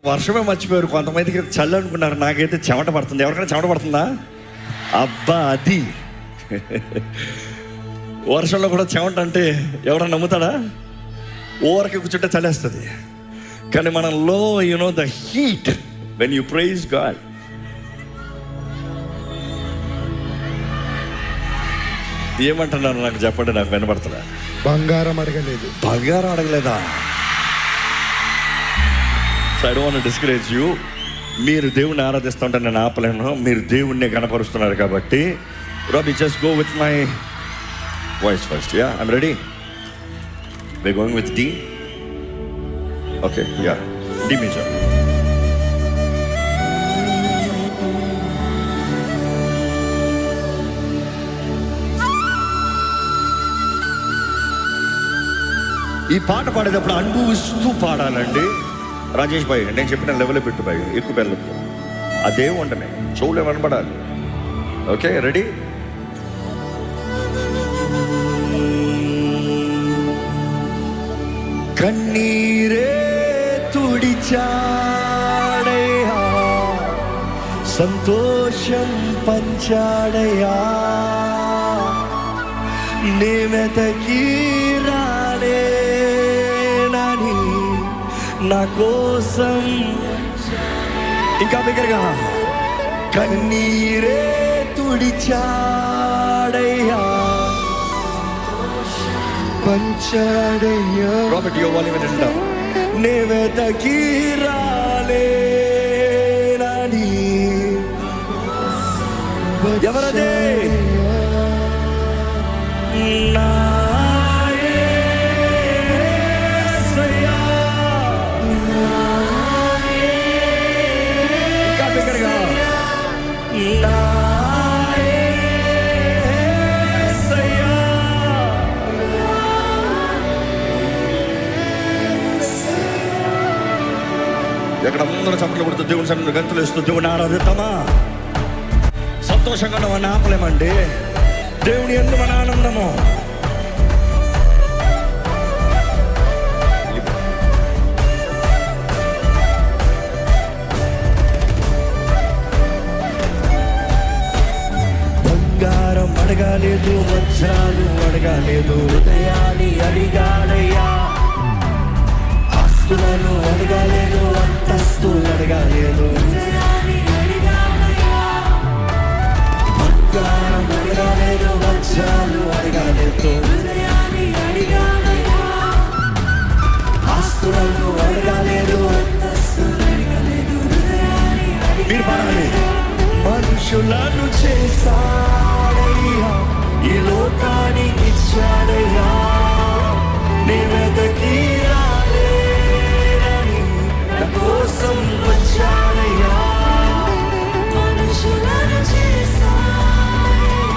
వర్షమే మర్చిపోయారు. కొంతమందికి చల్లి అనుకున్నారు, నాకైతే చెమట పడుతుంది. ఎవరికైనా చెమట పడుతుందా? అబ్బా, అది వర్షంలో కూడా చెమట అంటే ఎవరైనా నమ్ముతాడా? ఊరకి కూర్చుంటే చలేస్తుంది. కానీ మనలో the heat when you praise God. ఏమంటున్నారు నాకు చెప్పండి, నాకు వినపడుతుందా? బంగారం అడగలేదు. బంగారం అడగలేదా? So I don't want to discourage you. మీరు దేవుణ్ణి ఆరాధిస్తుంటే నేను ఆపలేను. మీరు దేవుణ్ణి కనపరుస్తున్నారు కాబట్టి Robbie, just go with my voice first. Yeah, I'm ready. We're going with D. Okay, yeah, D major. ఈ పాట పాడేటప్పుడు అనుభవిస్తూ పాడాలండి. రాజేష్ భాయ్, నేను చెప్పిన లెవెల్ పెట్టు భాయ్, ఎక్కువ వెళ్ళదు. అదే ఉండనే చెవులు వినపడాలి. Okay, ready? కన్నీరే తుడిచాడయ్యా, సంతోషం పంచాడయ్యా, నేమెతకి రాలేనని నా కోసం. ఇంకా బిగ్గరగా, కన్నీరే తుడిచాడయ్యా, పంచాడయ్యా. రాబర్ట్, యో వాల్యూమ్ వినండి. నేవెతకి రాలేనని. ఎవరదే? నా యేసయ్యా. ఇంకా బిగ్గరగా, నా ఎక్కడ అందరూ చప్పట్లు కొడుతూ దేవుని సన్నిధిలో గంతులు వేస్తూ దేవుని ఆరాధిద్దామా? సంతోషంగా మనం ఆపలేమండి. దేవుని యందు మన ఆనందము. బంగారం అడగాలేదు, వజ్రాలు అడగాలేదు, హృదయాన్ని అడిగాడయ్యా. ఆస్తులను అడగాలేదు, అంతస్తులు అడగాలేదు, బంగారం అడగాలేదు, వజ్రాలు అడగాలేదు, ఆస్తులను అడగాలేదు. మీరు పాడాలి. మనుషులను చేశాడయ్యా, ఈ లోకానికి ఇచ్చాడయ్యా, నేనెతకి కోసం వచ్చాడయ్యా. మనుషులను చేశాడయ్యా,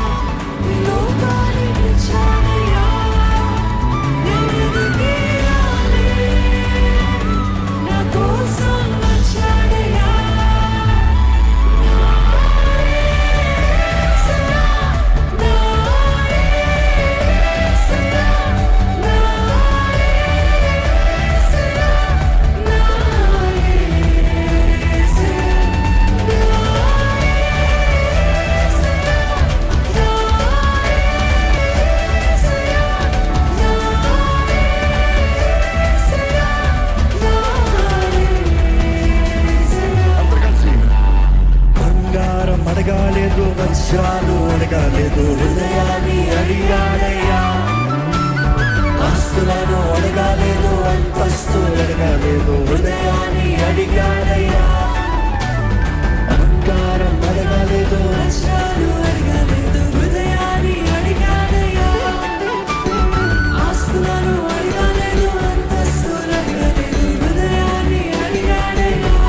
ఈ లోకానికి ఇచ్చాడయ్యా, నేనెతకి రాలేనని నా కోసం వచ్చాడయ్యా. అడగాలేదు, వజ్రాలు అడగాలేదు, హృదయాన్ని అడిగాడయ్యా. ఆస్తులను అడగాలేదు, అంతస్తులు అడగాలేదు, హృదయాన్ని అడిగాడయ్యా. బంగారం అడగాలేదు, వజ్రాలు అడగాలేదు, హృదయాన్ని అడిగాడయ్యా. ఆస్తులను అడగాలేదు, అంతస్తులు అడగాలేదు, హృదయాన్ని అడిగాడయ్యా.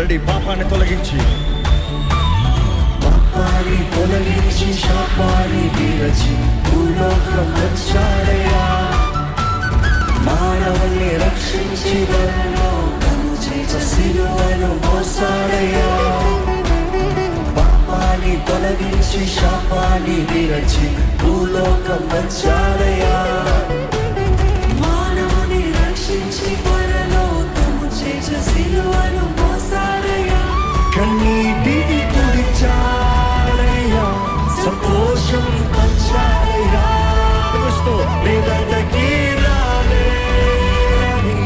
రెడీ. పాపాన్ని తొలగించి శాపాన్ని విరచి భూలోకం వచ్చాడయ్యా. మానవుల్ని రక్షించి తను చేసే సిలువను మోసాడయ్యా. పాపాన్ని తొలగించి శాపాన్ని విరచి భూలోకం వచ్చాడయ్యా. మానవుని రక్షించి పరలోకము చేసే సిలువను మోసాడయ్యా. కన్నీటిని తుడిచాడయ్యా, సంతోషం పంచాడయ్యా. క్రీస్తు నీ వెంటకి రాలేని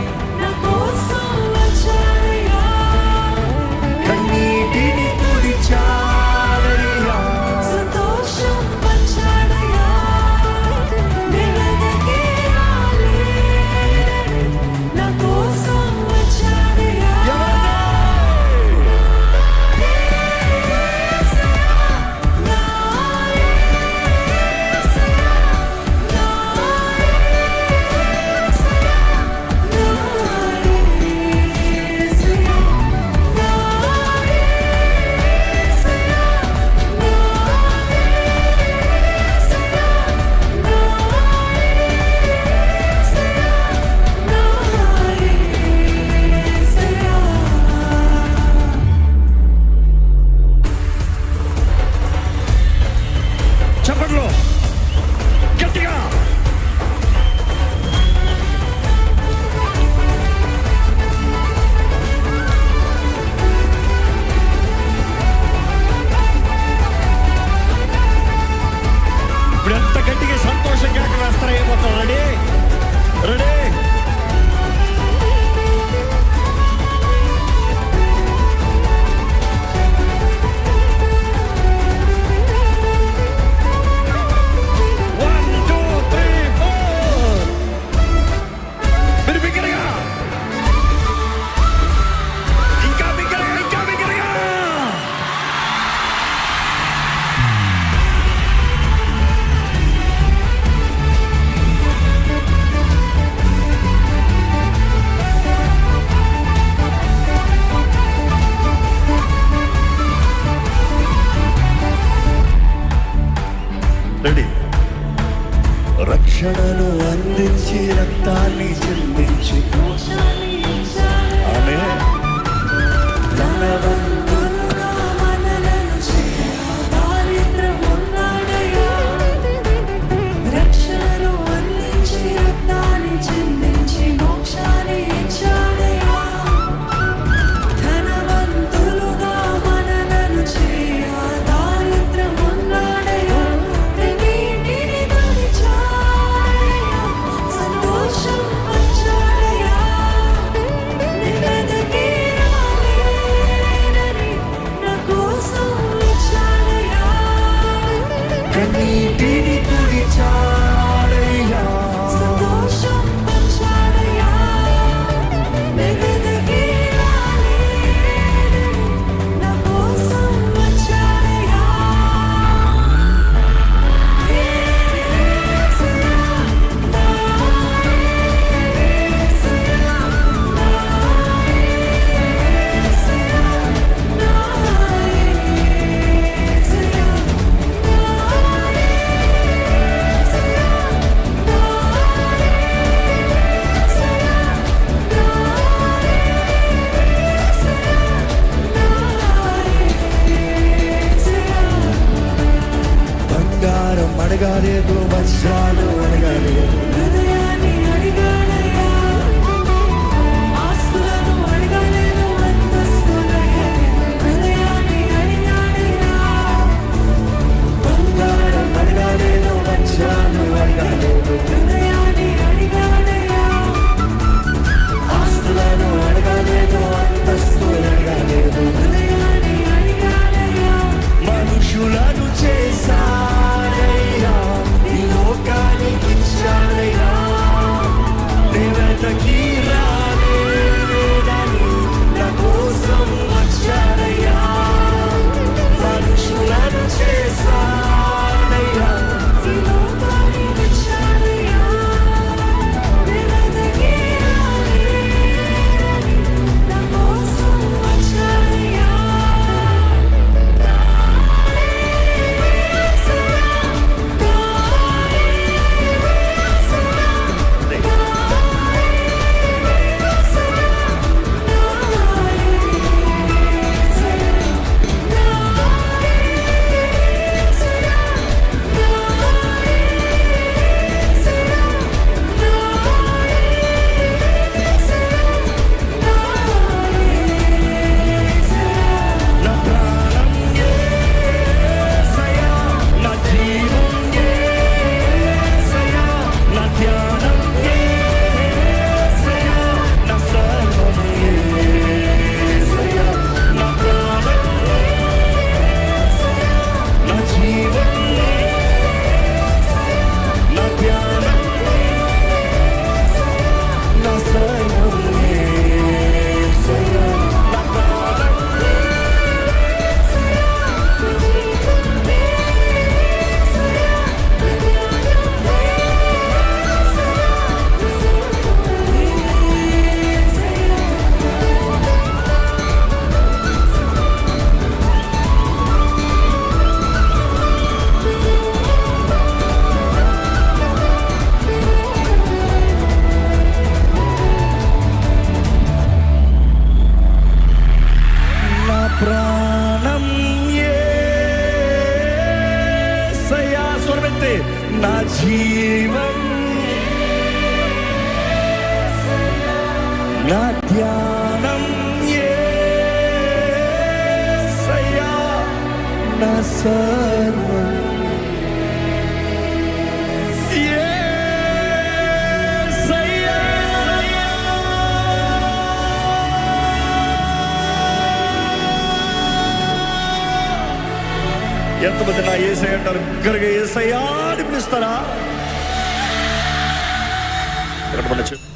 నా కోసం వచ్చాడయ్యా. కన్నీటిని తుడిచాడయ్యా, సంతోషం పంచాడయ్యా. నీ వెంటకి రాలేని నా కోసం వచ్చాడయ్యా. చప్పట్లో గట్టిగా. ఇప్పుడు ఎంత గట్టిగా సంతోషంగా అక్కడ వేస్తారా ఏమవుతాం? Ready ready. రెడీ. రక్షణను అందించి రక్తాన్ని చెందించి ఆమె ధనవంతులుగా మనలను చేయ దారిద్ర్యమున్నాడయ్యా. రక్షణను అందించి రక్తాన్ని చెందించి మోక్షాన్ని ఇచ్చాడయ్యా. ధనవంతులుగా మనలను చేయ దారిద్ర్యమున్నాడయ్యా. కన్నీటిని తుడిచాడయ్యా, సంతోషం పంచాడయ్యా. నీ వెంటకి రాలేనని నా కోసం వచ్చాడయ్యా. కన్నీటిని తుడిచాడయ్యా, సంతోషం పంచాడయ్యా. నీ వెంటకి రాలేనని నా కోసం వచ్చాడయ్యా. బంగారం అడగాలేదు, వజ్రాలు అడగాలేదు, హృదయాన్ని అడిగాడయ్యా. ఆస్తులను అడగాలేదు, అంతస్తులు అడగాలేదు, హృదయాన్ని అడిగాడయ్యా. బంగారం అడగాలేదు, వజ్రాలు అడగాలేదు, హృదయాన్ని అడిగాడయ్యా. ఆస్తులను అడగాలేదు, అంతస్తులు అడగాలేదు, హృదయాన్ని అడిగాడయ్యా. మనుషులను చేశాడయ్యా, ఈ లోకాన్ని ధ్యానం యేసయ్యా. స్వరమెత్తి నా జీవం, నా ధ్యానం యేసయ్యా, నా సర్వం యేసయ్యా. ఎంతమంది నా యేసయ్య అంటారు? గర్గ యేసయ్యా అని పిలుస్తారా? ఎక్కడ మన చెప్పు.